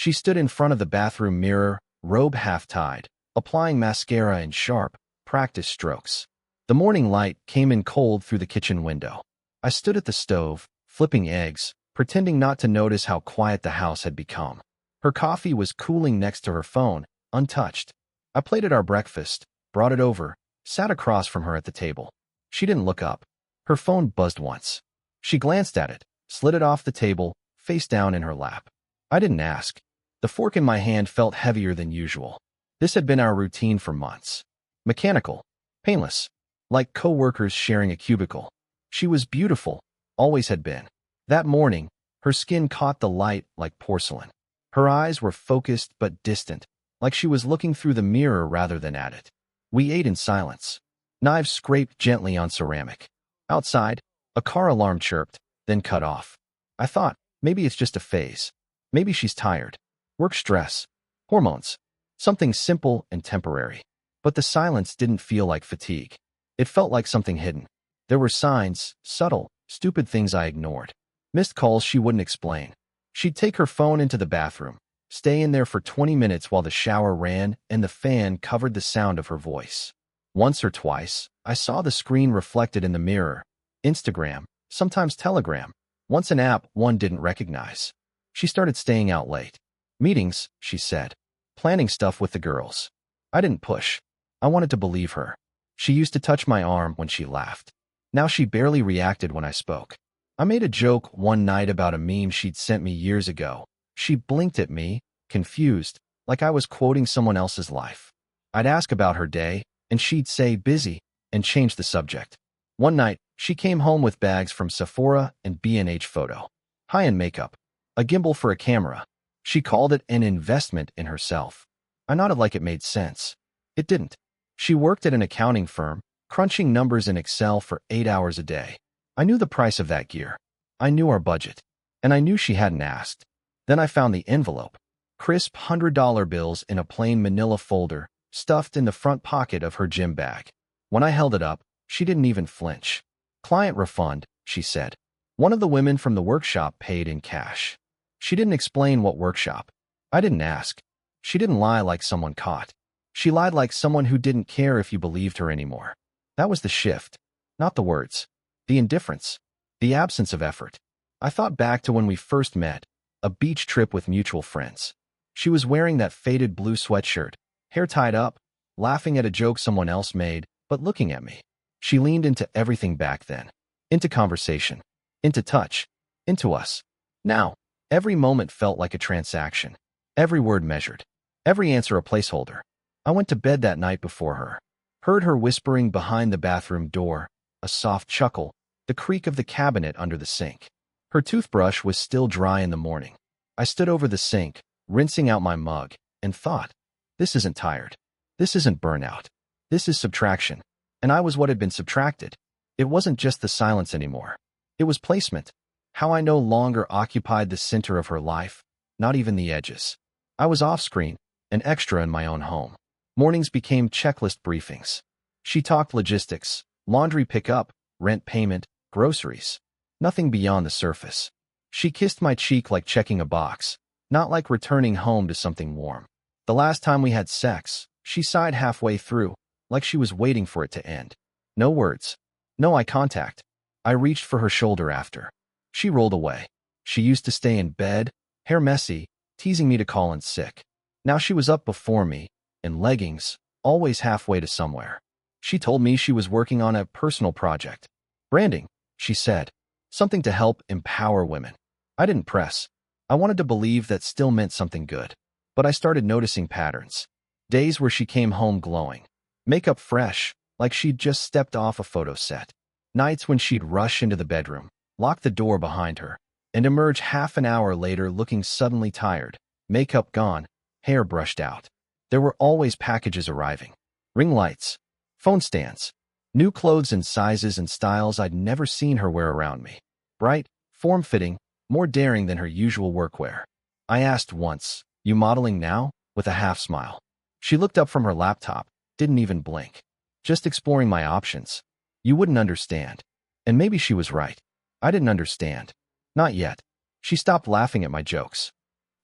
She stood in front of the bathroom mirror, robe half-tied, applying mascara in sharp, practice strokes. The morning light came in cold through the kitchen window. I stood at the stove, flipping eggs, pretending not to notice how quiet the house had become. Her coffee was cooling next to her phone, untouched. I plated our breakfast, brought it over, sat across from her at the table. She didn't look up. Her phone buzzed once. She glanced at it, slid it off the table, face down in her lap. I didn't ask. The fork in my hand felt heavier than usual. This had been our routine for months. Mechanical, painless, like co-workers sharing a cubicle. She was beautiful, always had been. That morning, her skin caught the light like porcelain. Her eyes were focused but distant, like she was looking through the mirror rather than at it. We ate in silence. Knives scraped gently on ceramic. Outside, a car alarm chirped, then cut off. I thought, maybe it's just a phase. Maybe she's tired. Work stress. Hormones. Something simple and temporary. But the silence didn't feel like fatigue. It felt like something hidden. There were signs, subtle, stupid things I ignored. Missed calls she wouldn't explain. She'd take her phone into the bathroom, stay in there for 20 minutes while the shower ran and the fan covered the sound of her voice. Once or twice, I saw the screen reflected in the mirror. Instagram, sometimes Telegram. Once an app one didn't recognize. She started staying out late. Meetings, she said. Planning stuff with the girls. I didn't push. I wanted to believe her. She used to touch my arm when she laughed. Now she barely reacted when I spoke. I made a joke one night about a meme she'd sent me years ago. She blinked at me, confused, like I was quoting someone else's life. I'd ask about her day, and she'd say busy, and change the subject. One night, she came home with bags from Sephora and B&H Photo. High-end makeup. A gimbal for a camera. She called it an investment in herself. I nodded like it made sense. It didn't. She worked at an accounting firm, crunching numbers in Excel for 8 hours a day. I knew the price of that gear. I knew our budget. And I knew she hadn't asked. Then I found the envelope. Crisp $100 bills in a plain manila folder, stuffed in the front pocket of her gym bag. When I held it up, she didn't even flinch. Client refund, she said. One of the women from the workshop paid in cash. She didn't explain what workshop. I didn't ask. She didn't lie like someone caught. She lied like someone who didn't care if you believed her anymore. That was the shift. Not the words. The indifference. The absence of effort. I thought back to when we first met, a beach trip with mutual friends. She was wearing that faded blue sweatshirt, hair tied up, laughing at a joke someone else made, but looking at me. She leaned into everything back then. Into conversation. Into touch. Into us. Now, every moment felt like a transaction. Every word measured. Every answer a placeholder. I went to bed that night before her. Heard her whispering behind the bathroom door, a soft chuckle, the creak of the cabinet under the sink. Her toothbrush was still dry in the morning. I stood over the sink, rinsing out my mug, and thought, this isn't tired. This isn't burnout. This is subtraction. And I was what had been subtracted. It wasn't just the silence anymore. It was placement. How I no longer occupied the center of her life, not even the edges. I was off-screen, an extra in my own home. Mornings became checklist briefings. She talked logistics, laundry pickup, rent payment, groceries. Nothing beyond the surface. She kissed my cheek like checking a box, not like returning home to something warm. The last time we had sex, she sighed halfway through, like she was waiting for it to end. No words. No eye contact. I reached for her shoulder after. She rolled away. She used to stay in bed, hair messy, teasing me to call in sick. Now she was up before me, in leggings, always halfway to somewhere. She told me she was working on a personal project. Branding, she said. Something to help empower women. I didn't press. I wanted to believe that still meant something good. But I started noticing patterns. Days where she came home glowing. Makeup fresh, like she'd just stepped off a photo set. Nights when she'd rush into the bedroom, lock the door behind her, and emerge half an hour later looking suddenly tired. Makeup gone, hair brushed out. There were always packages arriving. Ring lights, phone stands, new clothes in sizes and styles I'd never seen her wear around me. Bright, form-fitting, more daring than her usual workwear. I asked once, "You modeling now?" with a half smile. She looked up from her laptop, didn't even blink. Just exploring my options. You wouldn't understand. And maybe she was right. I didn't understand. Not yet. She stopped laughing at my jokes.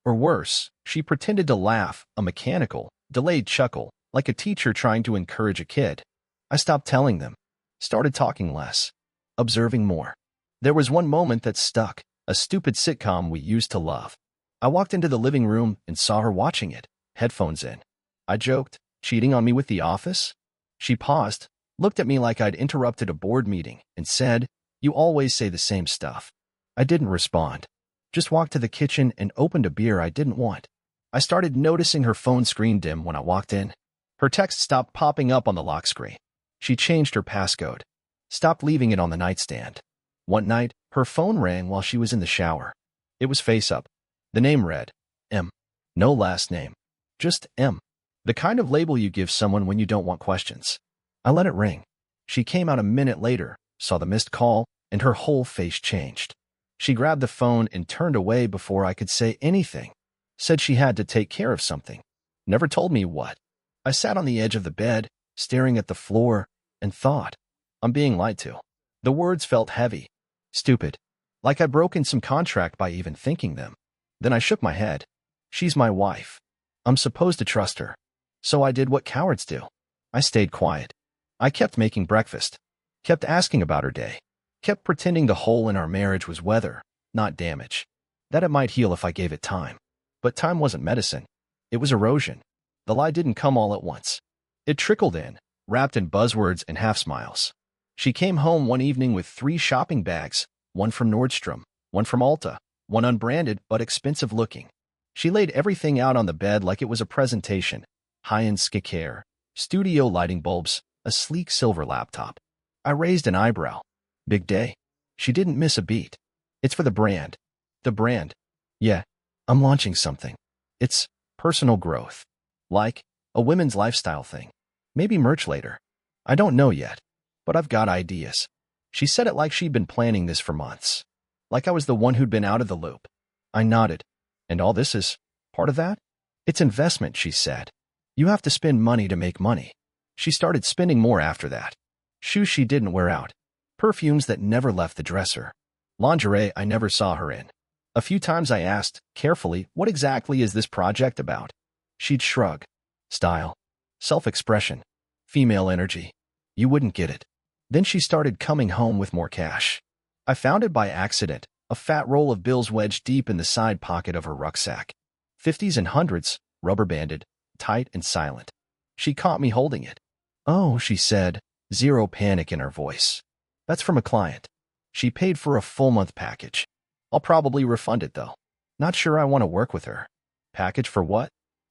Or worse, she pretended to laugh, a mechanical, delayed chuckle, like a teacher trying to encourage a kid. I stopped telling them, started talking less, observing more. There was one moment that stuck, a stupid sitcom we used to love. I walked into the living room and saw her watching it, headphones in. I joked, cheating on me with The Office? She paused, looked at me like I'd interrupted a board meeting, and said, "You always say the same stuff." I didn't respond. Just walked to the kitchen and opened a beer I didn't want. I started noticing her phone screen dim when I walked in. Her text stopped popping up on the lock screen. She changed her passcode, stopped leaving it on the nightstand. One night, her phone rang while she was in the shower. It was face up. The name read, M. No last name. Just M. The kind of label you give someone when you don't want questions. I let it ring. She came out a minute later, saw the missed call, and her whole face changed. She grabbed the phone and turned away before I could say anything. Said she had to take care of something. Never told me what. I sat on the edge of the bed, staring at the floor, and thought, I'm being lied to. The words felt heavy, stupid, like I'd broken some contract by even thinking them. Then I shook my head. She's my wife. I'm supposed to trust her. So I did what cowards do. I stayed quiet. I kept making breakfast, kept asking about her day, kept pretending the hole in our marriage was weather, not damage, that it might heal if I gave it time. But time wasn't medicine. It was erosion. The lie didn't come all at once. It trickled in, wrapped in buzzwords and half-smiles. She came home one evening with 3 shopping bags, one from Nordstrom, one from Ulta, one unbranded but expensive looking. She laid everything out on the bed like it was a presentation. High-end skincare, studio lighting bulbs, a sleek silver laptop. I raised an eyebrow. Big day. She didn't miss a beat. It's for the brand. The brand. Yeah, I'm launching something. It's personal growth. Like a women's lifestyle thing. Maybe merch later. I don't know yet, but I've got ideas. She said it like she'd been planning this for months. Like I was the one who'd been out of the loop. I nodded. And all this is part of that? It's investment, she said. You have to spend money to make money. She started spending more after that. Shoes she didn't wear out. Perfumes that never left the dresser. Lingerie I never saw her in. A few times I asked, carefully, what exactly is this project about? She'd shrug. Style. Self-expression. Female energy. You wouldn't get it. Then she started coming home with more cash. I found it by accident, a fat roll of bills wedged deep in the side pocket of her rucksack. 50s and 100s, rubber-banded, tight and silent. She caught me holding it. Oh, she said, zero panic in her voice. That's from a client. She paid for a full-month package. I'll probably refund it, though. Not sure I want to work with her. Package for what?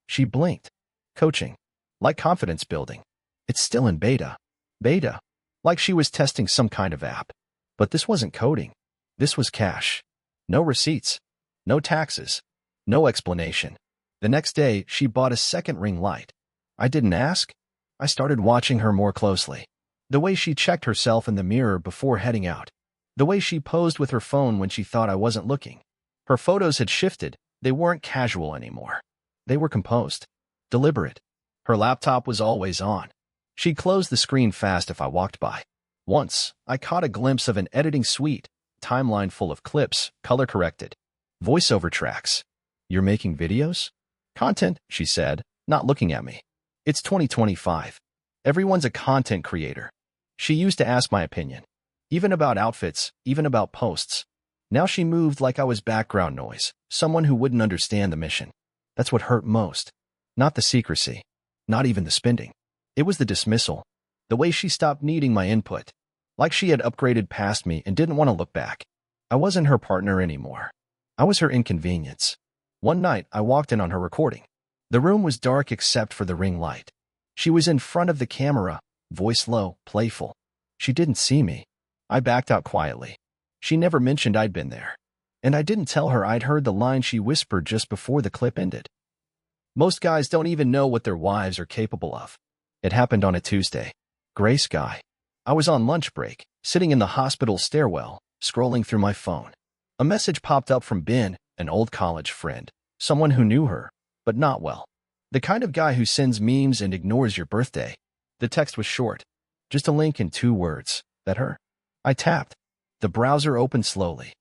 She blinked. Coaching. Like confidence building. It's still in beta. Beta. Like she was testing some kind of app. But this wasn't coding. This was cash. No receipts. No taxes. No explanation. The next day, she bought a second ring light. I didn't ask. I started watching her more closely. The way she checked herself in the mirror before heading out. The way she posed with her phone when she thought I wasn't looking. Her photos had shifted. They weren't casual anymore. They were composed. Deliberate. Her laptop was always on. She closed the screen fast if I walked by. Once, I caught a glimpse of an editing suite, timeline full of clips, color-corrected. Voiceover tracks. You're making videos? Content, she said, not looking at me. It's 2025. Everyone's a content creator. She used to ask my opinion. Even about outfits, even about posts. Now she moved like I was background noise, someone who wouldn't understand the mission. That's what hurt most. Not the secrecy. Not even the spending. It was the dismissal. The way she stopped needing my input. Like she had upgraded past me and didn't want to look back. I wasn't her partner anymore. I was her inconvenience. One night, I walked in on her recording. The room was dark except for the ring light. She was in front of the camera, voice low, playful. She didn't see me. I backed out quietly. She never mentioned I'd been there. And I didn't tell her I'd heard the line she whispered just before the clip ended. Most guys don't even know what their wives are capable of. It happened on a Tuesday. Gray sky. I was on lunch break, sitting in the hospital stairwell, scrolling through my phone. A message popped up from Ben, an old college friend, someone who knew her, but not well. The kind of guy who sends memes and ignores your birthday. The text was short. Just a link and 2 words. That her? I tapped. The browser opened slowly.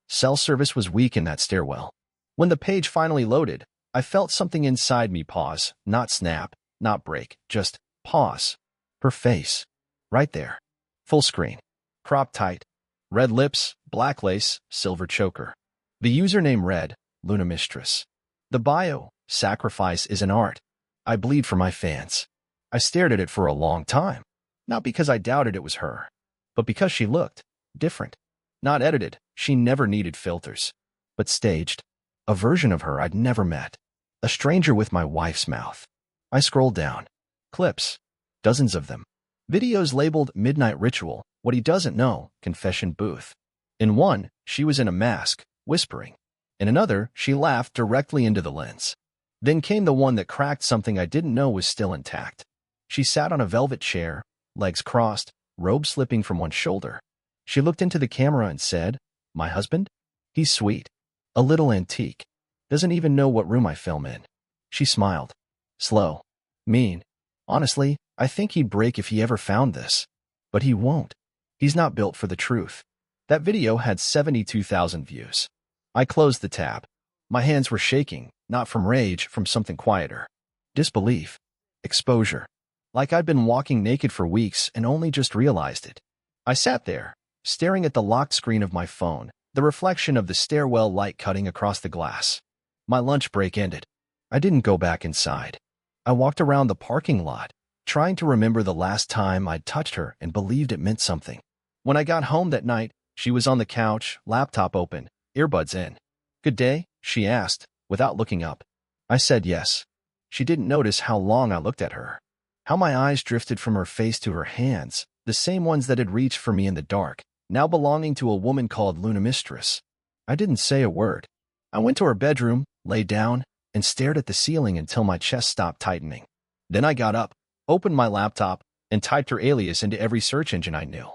Cell service was weak in that stairwell. When the page finally loaded, I felt something inside me pause, not snap, not break, just pause. Her face. Right there. Full screen. Cropped tight. Red lips, black lace, silver choker. The username read, Luna Mistress. The bio, sacrifice is an art. I bleed for my fans. I stared at it for a long time. Not because I doubted it was her, but because she looked different. Not edited, she never needed filters, but staged. A version of her I'd never met. A stranger with my wife's mouth. I scrolled down. Clips. Dozens of them. Videos labeled Midnight Ritual, What He Doesn't Know, Confession Booth. In one, she was in a mask, whispering. In another, she laughed directly into the lens. Then came the one that cracked something I didn't know was still intact. She sat on a velvet chair, legs crossed, robe slipping from one shoulder. She looked into the camera and said, My husband? He's sweet. A little antique. Doesn't even know what room I film in. She smiled. Slow. Mean. Honestly, I think he'd break if he ever found this. But he won't. He's not built for the truth. That video had 72,000 views. I closed the tab. My hands were shaking, not from rage, from something quieter. Disbelief. Exposure. Like I'd been walking naked for weeks and only just realized it. I sat there, staring at the locked screen of my phone, the reflection of the stairwell light cutting across the glass. My lunch break ended. I didn't go back inside. I walked around the parking lot, trying to remember the last time I'd touched her and believed it meant something. When I got home that night, she was on the couch, laptop open, earbuds in. Good day? She asked, without looking up. I said yes. She didn't notice how long I looked at her. How my eyes drifted from her face to her hands, the same ones that had reached for me in the dark, now belonging to a woman called Luna Mistress. I didn't say a word. I went to her bedroom, lay down, and stared at the ceiling until my chest stopped tightening. Then I got up, opened my laptop, and typed her alias into every search engine I knew.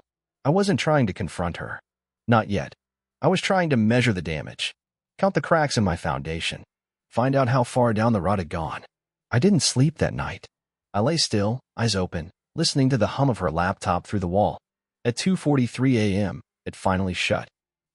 I wasn't trying to confront her. Not yet. I was trying to measure the damage, count the cracks in my foundation, find out how far down the rot had gone. I didn't sleep that night. I lay still, eyes open, listening to the hum of her laptop through the wall. At 2:43 a.m., it finally shut.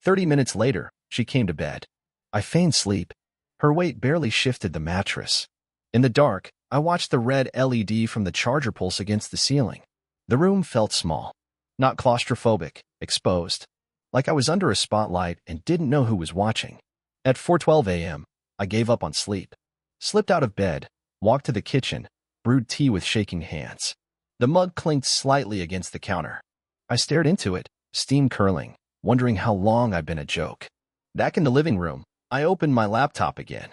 30 minutes later, she came to bed. I feigned sleep. Her weight barely shifted the mattress. In the dark, I watched the red LED from the charger pulse against the ceiling. The room felt small. Not claustrophobic, exposed. Like I was under a spotlight and didn't know who was watching. At 4:12 a.m., I gave up on sleep. Slipped out of bed, walked to the kitchen, brewed tea with shaking hands. The mug clinked slightly against the counter. I stared into it, steam curling, wondering how long I'd been a joke. Back in the living room, I opened my laptop again.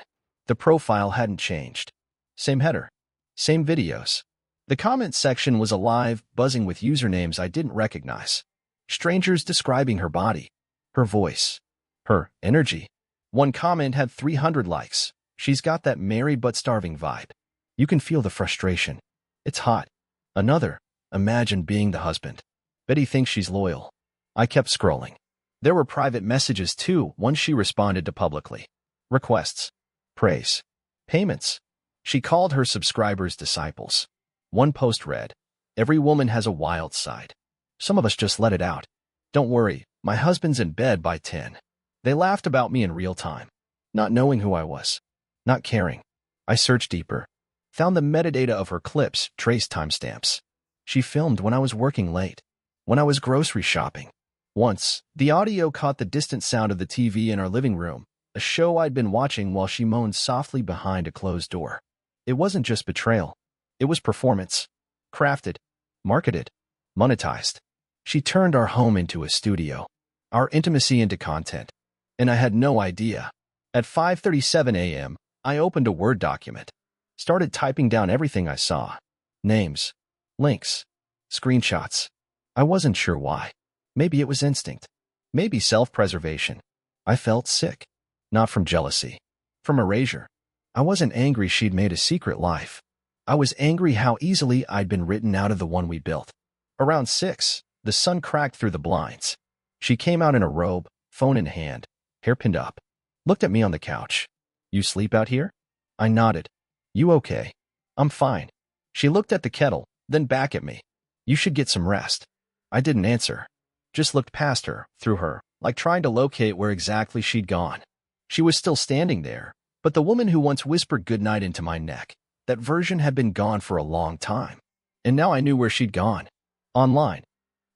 The profile hadn't changed. Same header. Same videos. The comment section was alive, buzzing with usernames I didn't recognize. Strangers describing her body, her voice, her energy. One comment had 300 likes. She's got that married but starving vibe. You can feel the frustration. It's hot. Another. Imagine being the husband. Bet he thinks she's loyal. I kept scrolling. There were private messages too, one she responded to publicly. Requests. Praise. Payments. She called her subscribers disciples. One post read, Every woman has a wild side. Some of us just let it out. Don't worry, my husband's in bed by 10. They laughed about me in real time. Not knowing who I was. Not caring. I searched deeper. Found the metadata of her clips, traced timestamps. She filmed when I was working late. When I was grocery shopping. Once, the audio caught the distant sound of the TV in our living room, a show I'd been watching while she moaned softly behind a closed door. It wasn't just betrayal. It was performance. Crafted. Marketed. Monetized. She turned our home into a studio. Our intimacy into content. And I had no idea. At 5:37 a.m., I opened a Word document. Started typing down everything I saw. Names. Links. Screenshots. I wasn't sure why. Maybe it was instinct. Maybe self-preservation. I felt sick. Not from jealousy. From erasure. I wasn't angry she'd made a secret life. I was angry how easily I'd been written out of the one we built. Around 6, the sun cracked through the blinds. She came out in a robe, phone in hand, hair pinned up. Looked at me on the couch. You sleep out here? I nodded. You okay? I'm fine. She looked at the kettle, then back at me. You should get some rest. I didn't answer. Just looked past her, through her, like trying to locate where exactly she'd gone. She was still standing there, but the woman who once whispered goodnight into my neck, that version had been gone for a long time. And now I knew where she'd gone. Online.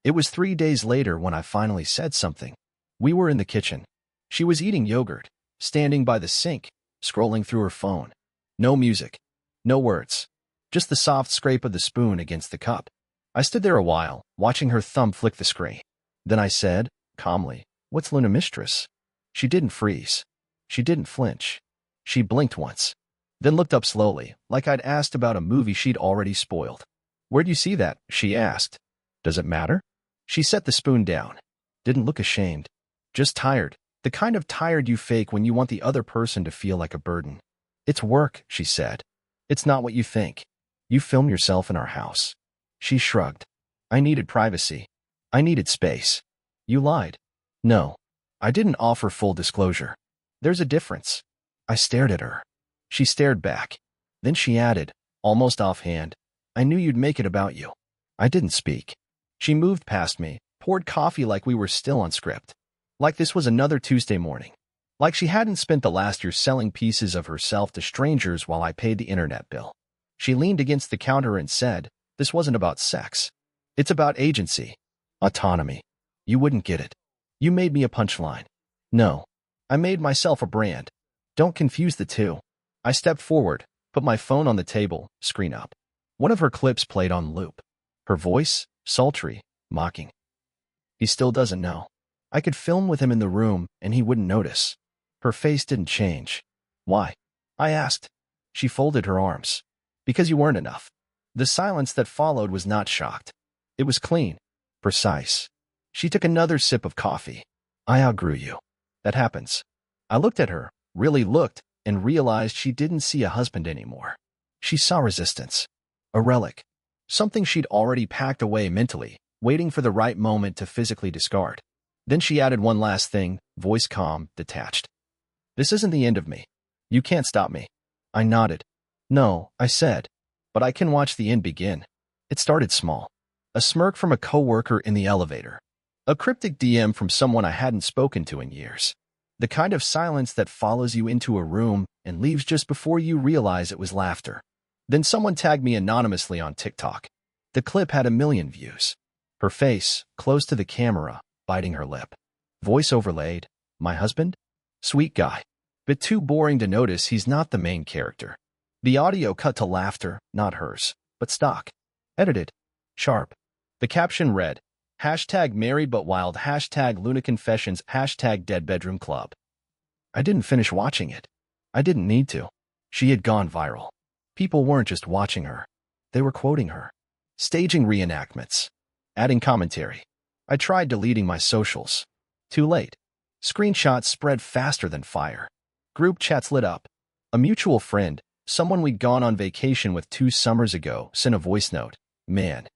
It was 3 days later when I finally said something. We were in the kitchen. She was eating yogurt, standing by the sink, scrolling through her phone. No music. No words. Just the soft scrape of the spoon against the cup. I stood there a while, watching her thumb flick the screen. Then I said, calmly, "What's Luna Mistress?" She didn't freeze. She didn't flinch. She blinked once, then looked up slowly, like I'd asked about a movie she'd already spoiled. "Where'd you see that?" she asked. "Does it matter?" She set the spoon down. Didn't look ashamed. Just tired. The kind of tired you fake when you want the other person to feel like a burden. "It's work," she said. "It's not what you think. You film yourself in our house." She shrugged. "I needed privacy. I needed space." "You lied." "No. I didn't offer full disclosure. There's a difference." I stared at her. She stared back. Then she added, almost offhand, "I knew you'd make it about you." I didn't speak. She moved past me, poured coffee like we were still on script. Like this was another Tuesday morning. Like she hadn't spent the last year selling pieces of herself to strangers while I paid the internet bill. She leaned against the counter and said, "This wasn't about sex. It's about agency. Autonomy. You wouldn't get it. You made me a punchline." "No. I made myself a brand. Don't confuse the two." I stepped forward, put my phone on the table, screen up. One of her clips played on loop. Her voice, sultry, mocking. "He still doesn't know. I could film with him in the room and he wouldn't notice." Her face didn't change. "Why?" I asked. She folded her arms. "Because you weren't enough." The silence that followed was not shocked. It was clean, precise. She took another sip of coffee. "I outgrew you. That happens." I looked at her, really looked, and realized she didn't see a husband anymore. She saw resistance. A relic. Something she'd already packed away mentally, waiting for the right moment to physically discard. Then she added one last thing, voice calm, detached. "This isn't the end of me. You can't stop me." I nodded. "No," I said, "but I can watch the end begin." It started small. A smirk from a coworker in the elevator. A cryptic DM from someone I hadn't spoken to in years. The kind of silence that follows you into a room and leaves just before you realize it was laughter. Then someone tagged me anonymously on TikTok. The clip had 1 million views. Her face, close to the camera, biting her lip. Voice overlaid. "My husband? Sweet guy. Bit too boring to notice he's not the main character." The audio cut to laughter, not hers, but stock. Edited. Sharp. The caption read, #married but wild, #Luna Confessions, #Dead Bedroom Club. I didn't finish watching it. I didn't need to. She had gone viral. People weren't just watching her. They were quoting her. Staging reenactments. Adding commentary. I tried deleting my socials. Too late. Screenshots spread faster than fire. Group chats lit up. A mutual friend, someone we'd gone on vacation with 2 summers ago, sent a voice note. "Man,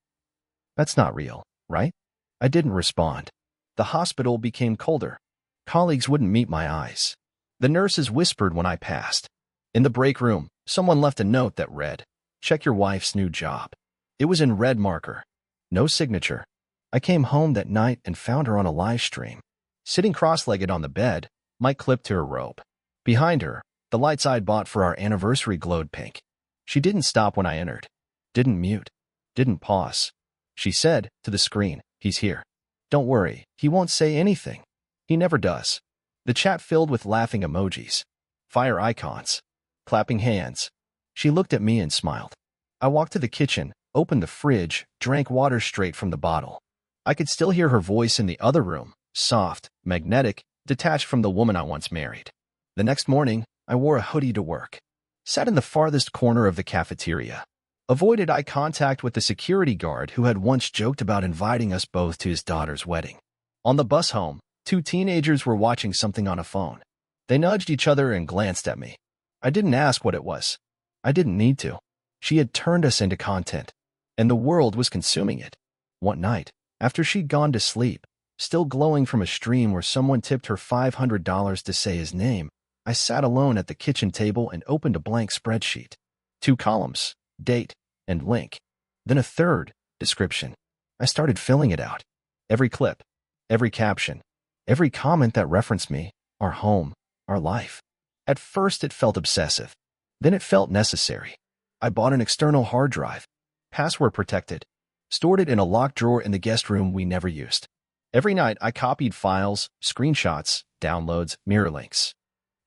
that's not real, right?" I didn't respond. The hospital became colder. Colleagues wouldn't meet my eyes. The nurses whispered when I passed. In the break room, someone left a note that read, "Check your wife's new job." It was in red marker. No signature. I came home that night and found her on a live stream. Sitting cross-legged on the bed, mic clipped to her robe. Behind her, the lights I'd bought for our anniversary glowed pink. She didn't stop when I entered. Didn't mute. Didn't pause. She said, to the screen, "He's here. Don't worry, he won't say anything." He never does. The chat filled with laughing emojis. Fire icons. Clapping hands. She looked at me and smiled. I walked to the kitchen, opened the fridge, drank water straight from the bottle. I could still hear her voice in the other room, soft, magnetic, detached from the woman I once married. The next morning, I wore a hoodie to work. Sat in the farthest corner of the cafeteria. Avoided eye contact with the security guard who had once joked about inviting us both to his daughter's wedding. On the bus home, 2 teenagers were watching something on a phone. They nudged each other and glanced at me. I didn't ask what it was. I didn't need to. She had turned us into content, and the world was consuming it. One night, after she'd gone to sleep, still glowing from a stream where someone tipped her $500 to say his name, I sat alone at the kitchen table and opened a blank spreadsheet. 2 columns, date, and link. Then a third, description. I started filling it out. Every clip, every caption, every comment that referenced me, our home, our life. At first, it felt obsessive. Then it felt necessary. I bought an external hard drive, password protected, stored it in a locked drawer in the guest room we never used. Every night, I copied files, screenshots, downloads, mirror links.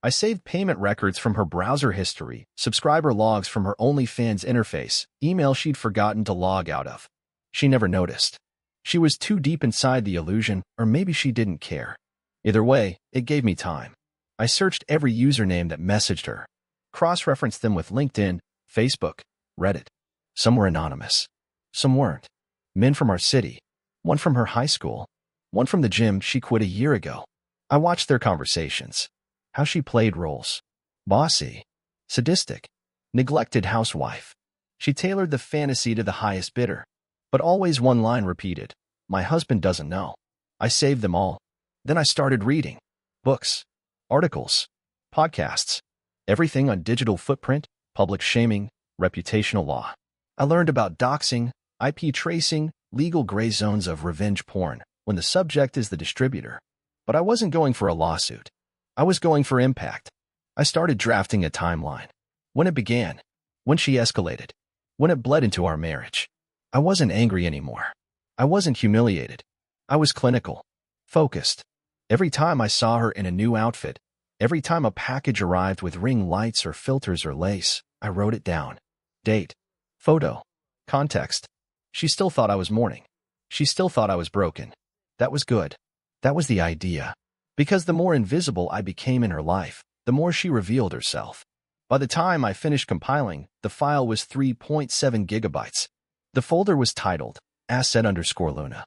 I saved payment records from her browser history, subscriber logs from her OnlyFans interface, email she'd forgotten to log out of. She never noticed. She was too deep inside the illusion, or maybe she didn't care. Either way, it gave me time. I searched every username that messaged her, cross-referenced them with LinkedIn, Facebook, Reddit. Some were anonymous. Some weren't. Men from our city, one from her high school, one from the gym she quit a year ago. I watched their conversations. How she played roles. Bossy, sadistic, neglected housewife. She tailored the fantasy to the highest bidder. But always one line repeated, "My husband doesn't know." I saved them all. Then I started reading. Books, articles, podcasts, everything on digital footprint, public shaming, reputational law. I learned about doxing, IP tracing, legal gray zones of revenge porn when the subject is the distributor. But I wasn't going for a lawsuit. I was going for impact. I started drafting a timeline. When it began, when she escalated, when it bled into our marriage. I wasn't angry anymore. I wasn't humiliated. I was clinical, focused. Every time I saw her in a new outfit, every time a package arrived with ring lights or filters or lace, I wrote it down. Date, photo, context. She still thought I was mourning. She still thought I was broken. That was good. That was the idea. Because the more invisible I became in her life, the more she revealed herself. By the time I finished compiling, the file was 3.7 gigabytes. The folder was titled Asset_Luna.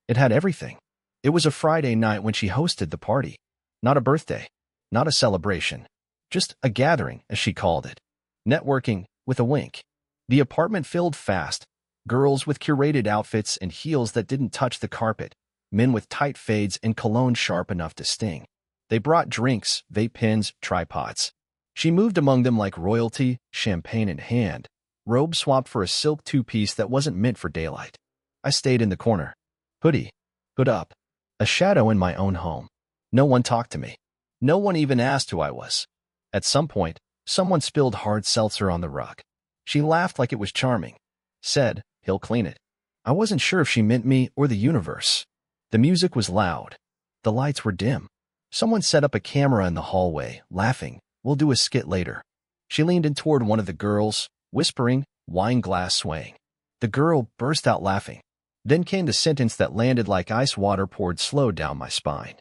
It had everything. It was a Friday night when she hosted the party. Not a birthday, not a celebration, just a gathering, as she called it. Networking with a wink. The apartment filled fast. Girls with curated outfits and heels that didn't touch the carpet. Men with tight fades and cologne sharp enough to sting. They brought drinks, vape pens, tripods. She moved among them like royalty, champagne in hand, robe swapped for a silk two-piece that wasn't meant for daylight. I stayed in the corner. Hood up. A shadow in my own home. No one talked to me. No one even asked who I was. At some point, someone spilled hard seltzer on the rug. She laughed like it was charming. Said, "He'll clean it." I wasn't sure if she meant me or the universe. The music was loud. The lights were dim. Someone set up a camera in the hallway, laughing, "We'll do a skit later." She leaned in toward one of the girls, whispering, wine glass swaying. The girl burst out laughing. Then came the sentence that landed like ice water poured slow down my spine.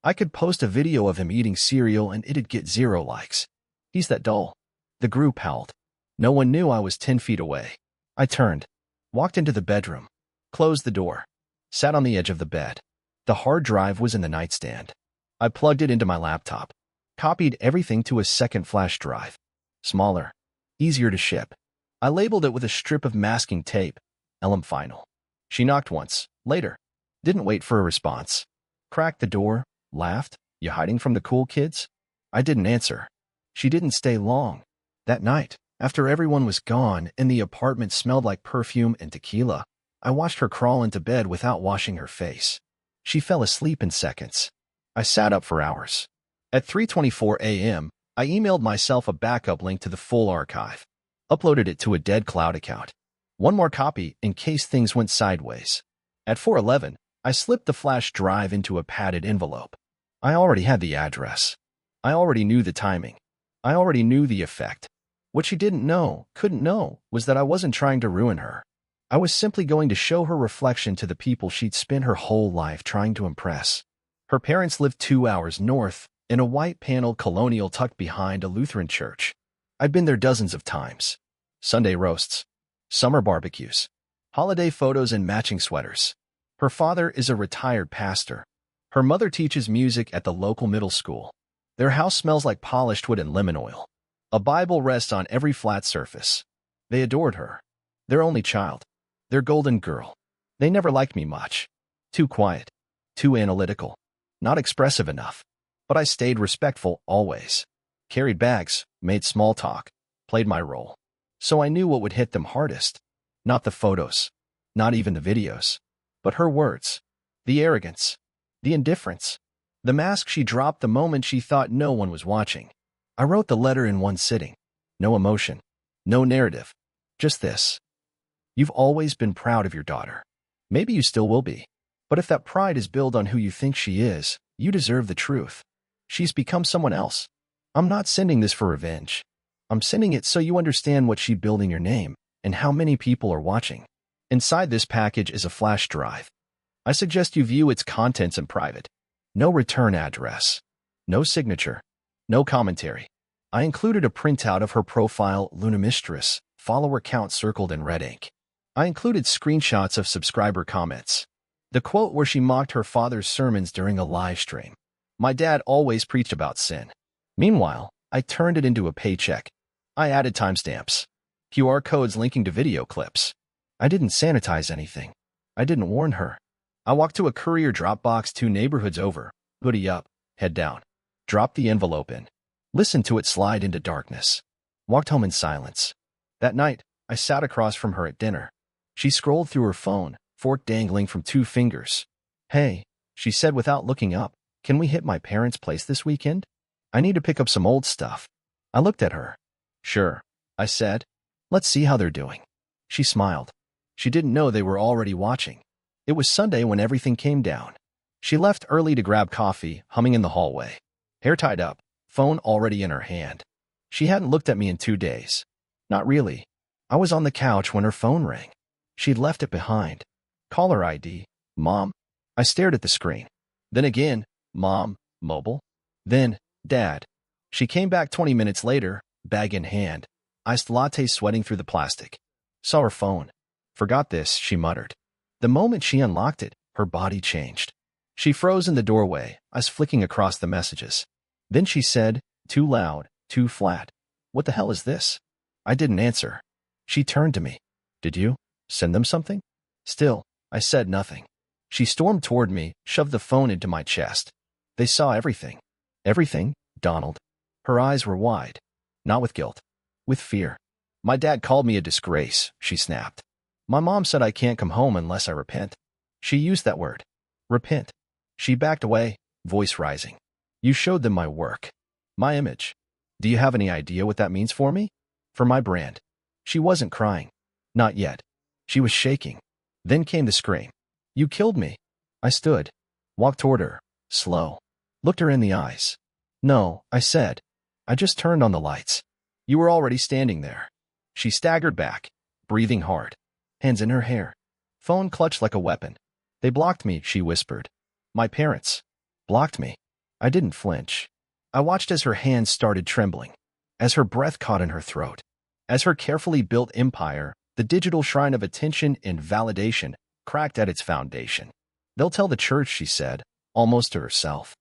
I could post a video of him eating cereal and it'd get 0 likes. He's that dull. The group howled. No one knew I was 10 feet away. I turned, walked into the bedroom, closed the door, sat on the edge of the bed. The hard drive was in the nightstand. I plugged it into my laptop, copied everything to a second flash drive. Smaller, easier to ship. I labeled it with a strip of masking tape, Elm Final. She knocked once, later. Didn't wait for a response. Cracked the door, laughed, "You hiding from the cool kids?" I didn't answer. She didn't stay long. That night, after everyone was gone and the apartment smelled like perfume and tequila, I watched her crawl into bed without washing her face. She fell asleep in seconds. I sat up for hours. At 3:24 a.m., I emailed myself a backup link to the full archive. Uploaded it to a dead cloud account. One more copy in case things went sideways. At 4:11, I slipped the flash drive into a padded envelope. I already had the address. I already knew the timing. I already knew the effect. What she couldn't know, was that I wasn't trying to ruin her. I was simply going to show her reflection to the people she'd spent her whole life trying to impress. Her parents lived 2 hours north, in a white-paneled colonial tucked behind a Lutheran church. I'd been there dozens of times. Sunday roasts, summer barbecues, holiday photos and matching sweaters. Her father is a retired pastor. Her mother teaches music at the local middle school. Their house smells like polished wood and lemon oil. A Bible rests on every flat surface. They adored her. Their only child. Their golden girl. They never liked me much. Too quiet. Too analytical. Not expressive enough. But I stayed respectful always. Carried bags, made small talk, played my role. So I knew what would hit them hardest. Not the photos. Not even the videos. But her words. The arrogance. The indifference. The mask she dropped the moment she thought no one was watching. I wrote the letter in one sitting. No emotion. No narrative. Just this. You've always been proud of your daughter. Maybe you still will be. But if that pride is built on who you think she is, you deserve the truth. She's become someone else. I'm not sending this for revenge. I'm sending it so you understand what she built in your name and how many people are watching. Inside this package is a flash drive. I suggest you view its contents in private. No return address. No signature. No commentary. I included a printout of her profile, Luna Mistress, follower count circled in red ink. I included screenshots of subscriber comments. The quote where she mocked her father's sermons during a live stream. My dad always preached about sin. Meanwhile, I turned it into a paycheck. I added timestamps. QR codes linking to video clips. I didn't sanitize anything. I didn't warn her. I walked to a courier drop box 2 neighborhoods over, hoodie up, head down. Dropped the envelope in. Listened to it slide into darkness. Walked home in silence. That night, I sat across from her at dinner. She scrolled through her phone, fork dangling from 2 fingers. Hey, she said without looking up, can we hit my parents' place this weekend? I need to pick up some old stuff. I looked at her. Sure, I said. Let's see how they're doing. She smiled. She didn't know they were already watching. It was Sunday when everything came down. She left early to grab coffee, humming in the hallway. Hair tied up, phone already in her hand. She hadn't looked at me in 2 days. Not really. I was on the couch when her phone rang. She'd left it behind. Caller ID, Mom. I stared at the screen. Then again, Mom, mobile. Then, Dad. She came back 20 minutes later, bag in hand, iced latte sweating through the plastic. Saw her phone. Forgot this, she muttered. The moment she unlocked it, her body changed. She froze in the doorway, eyes flicking across the messages. Then she said, too loud, too flat. What the hell is this? I didn't answer. She turned to me. Did you send them something? Still, I said nothing. She stormed toward me, shoved the phone into my chest. They saw everything. Everything, Donald. Her eyes were wide. Not with guilt. With fear. My dad called me a disgrace, she snapped. My mom said I can't come home unless I repent. She used that word. Repent. She backed away, voice rising. You showed them my work. My image. Do you have any idea what that means for me? For my brand. She wasn't crying. Not yet. She was shaking. Then came the scream. You killed me. I stood. Walked toward her. Slow. Looked her in the eyes. No, I said. I just turned on the lights. You were already standing there. She staggered back, breathing hard. Hands in her hair. Phone clutched like a weapon. They blocked me, she whispered. My parents. Blocked me. I didn't flinch. I watched as her hands started trembling. As her breath caught in her throat. As her carefully built empire, the digital shrine of attention and validation, cracked at its foundation. They'll tell the church, she said, almost to herself.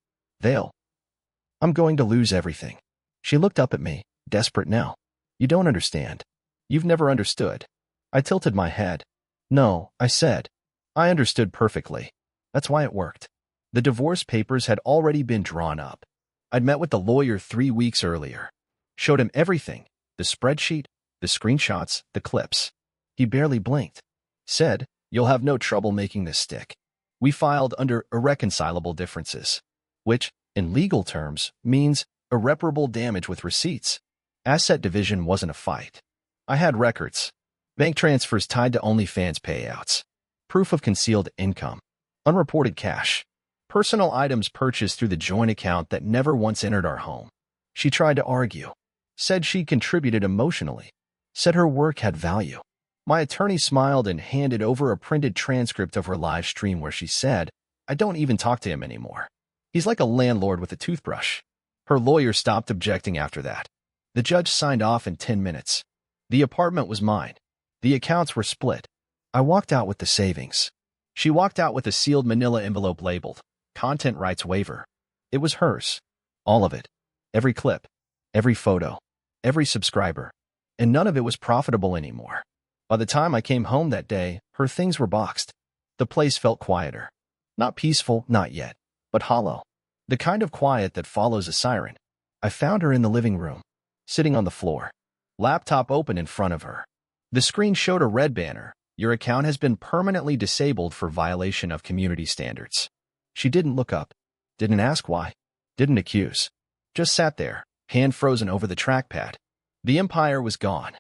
I'm going to lose everything. She looked up at me, desperate now. You don't understand. You've never understood. I tilted my head. No, I said. I understood perfectly. That's why it worked. The divorce papers had already been drawn up. I'd met with the lawyer 3 weeks earlier. Showed him everything. The spreadsheet, the screenshots, the clips. He barely blinked. Said, you'll have no trouble making this stick. We filed under irreconcilable differences, which, in legal terms, means irreparable damage with receipts. Asset division wasn't a fight. I had records. Bank transfers tied to OnlyFans payouts. Proof of concealed income. Unreported cash. Personal items purchased through the joint account that never once entered our home. She tried to argue. Said she contributed emotionally. Said her work had value. My attorney smiled and handed over a printed transcript of her live stream where she said, I don't even talk to him anymore. He's like a landlord with a toothbrush. Her lawyer stopped objecting after that. The judge signed off in 10 minutes. The apartment was mine. The accounts were split. I walked out with the savings. She walked out with a sealed manila envelope labeled, Content Rights Waiver. It was hers. All of it. Every clip. Every photo. Every subscriber. And none of it was profitable anymore. By the time I came home that day, her things were boxed. The place felt quieter. Not peaceful, not yet, but hollow. The kind of quiet that follows a siren. I found her in the living room, sitting on the floor. Laptop open in front of her. The screen showed a red banner. Your account has been permanently disabled for violation of community standards. She didn't look up. Didn't ask why. Didn't accuse. Just sat there, hand frozen over the trackpad. The empire was gone.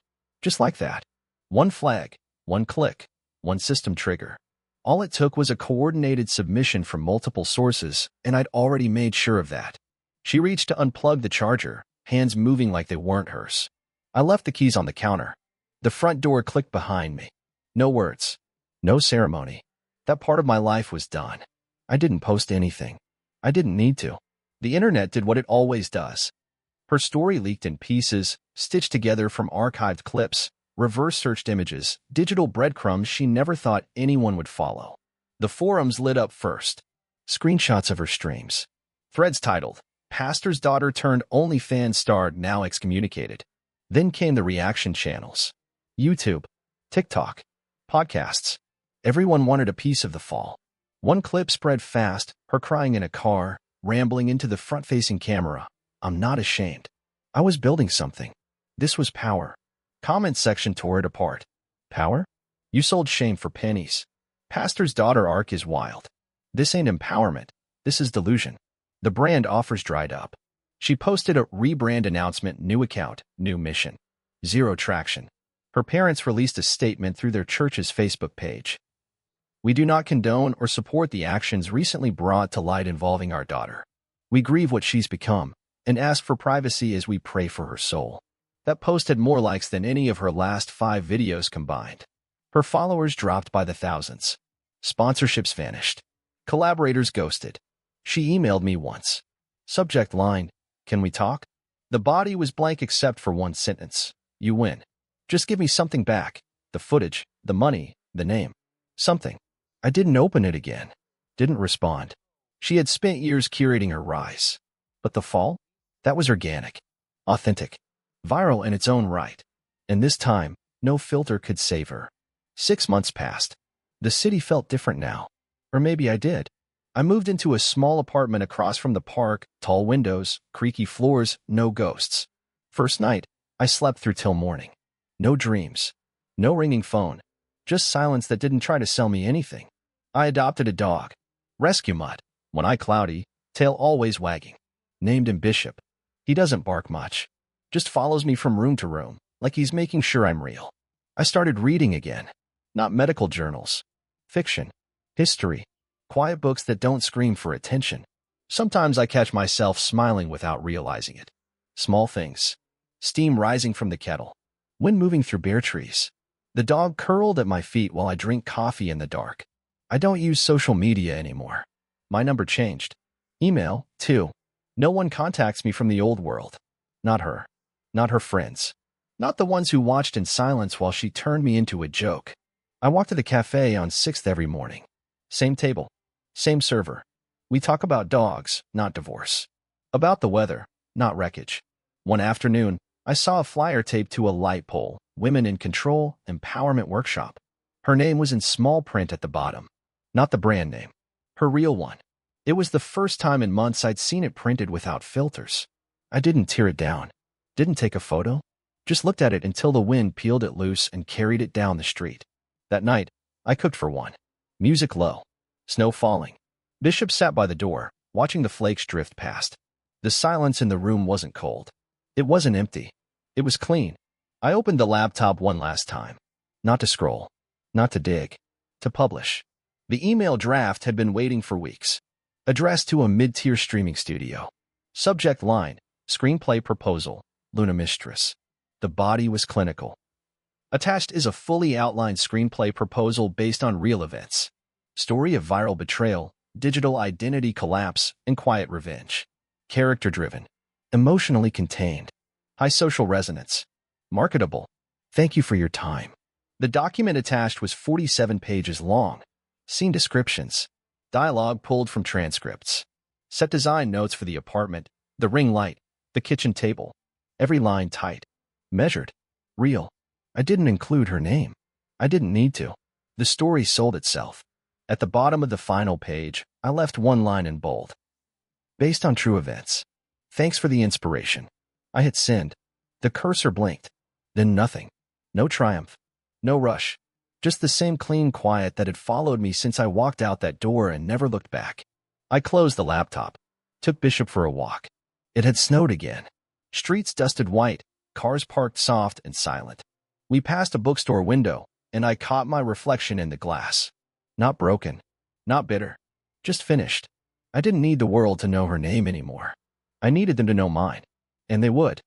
Just like that. One flag, one click, one system trigger. All it took was a coordinated submission from multiple sources, and I'd already made sure of that. She reached to unplug the charger, hands moving like they weren't hers. I left the keys on the counter. The front door clicked behind me. No words. No ceremony. That part of my life was done. I didn't post anything. I didn't need to. The internet did what it always does. Her story leaked in pieces, stitched together from archived clips, reverse-searched images, digital breadcrumbs she never thought anyone would follow. The forums lit up first. Screenshots of her streams. Threads titled, "Pastor's Daughter Turned OnlyFans Star Now Excommunicated." Then came the reaction channels. YouTube, TikTok, podcasts. Everyone wanted a piece of the fall. One clip spread fast, her crying in a car, rambling into the front-facing camera. "I'm not ashamed. I was building something. This was power." Comment section tore it apart. Power? You sold shame for pennies. Pastor's Daughter arc is wild. This ain't empowerment. This is delusion. The brand offers dried up. She posted a rebrand announcement, new account, new mission. Zero traction. Her parents released a statement through their church's Facebook page. "We do not condone or support the actions recently brought to light involving our daughter. We grieve what she's become and ask for privacy as we pray for her soul." That post had more likes than any of her last 5 videos combined. Her followers dropped by the thousands. Sponsorships vanished. Collaborators ghosted. She emailed me once. Subject line, "Can we talk?" The body was blank except for one sentence. "You win. Just give me something back. The footage, the money, the name. Something." I didn't open it again. Didn't respond. She had spent years curating her rise. But the fall? That was organic. Authentic. Viral in its own right. And this time, no filter could save her. 6 months passed. The city felt different now. Or maybe I did. I moved into a small apartment across from the park, tall windows, creaky floors, no ghosts. First night, I slept through till morning. No dreams. No ringing phone. Just silence that didn't try to sell me anything. I adopted a dog. Rescue mutt. One eye cloudy, tail always wagging. Named him Bishop. He doesn't bark much. Just follows me from room to room, like he's making sure I'm real. I started reading again. Not medical journals. Fiction. History. Quiet books that don't scream for attention. Sometimes I catch myself smiling without realizing it. Small things. Steam rising from the kettle. Wind moving through bare trees. The dog curled at my feet while I drink coffee in the dark. I don't use social media anymore. My number changed. Email, too. No one contacts me from the old world. Not her. Not her friends. Not the ones who watched in silence while she turned me into a joke. I walk to the cafe on 6th every morning. Same table. Same server. We talk about dogs, not divorce. About the weather, not wreckage. One afternoon, I saw a flyer taped to a light pole, Women in Control, Empowerment Workshop. Her name was in small print at the bottom. Not the brand name. Her real one. It was the first time in months I'd seen it printed without filters. I didn't tear it down. Didn't take a photo. Just looked at it until the wind peeled it loose and carried it down the street. That night, I cooked for one. Music low. Snow falling. Bishop sat by the door, watching the flakes drift past. The silence in the room wasn't cold. It wasn't empty. It was clean. I opened the laptop one last time. Not to scroll. Not to dig. To publish. The email draft had been waiting for weeks. Addressed to a mid-tier streaming studio. Subject line, "Screenplay Proposal, Luna Mistress." The body was clinical. Attached is a fully outlined screenplay proposal based on real events. Story of viral betrayal, digital identity collapse, and quiet revenge. Character-driven. Emotionally contained. High social resonance. Marketable. Thank you for your time. The document attached was 47 pages long. Scene descriptions. Dialogue pulled from transcripts. Set design notes for the apartment, the ring light, the kitchen table. Every line tight. Measured. Real. I didn't include her name. I didn't need to. The story sold itself. At the bottom of the final page, I left one line in bold. Based on true events. Thanks for the inspiration. I hit send. The cursor blinked. Then nothing. No triumph. No rush. Just the same clean quiet that had followed me since I walked out that door and never looked back. I closed the laptop. Took Bishop for a walk. It had snowed again. Streets dusted white, cars parked soft and silent. We passed a bookstore window, and I caught my reflection in the glass. Not broken, not bitter, just finished. I didn't need the world to know her name anymore. I needed them to know mine, and they would.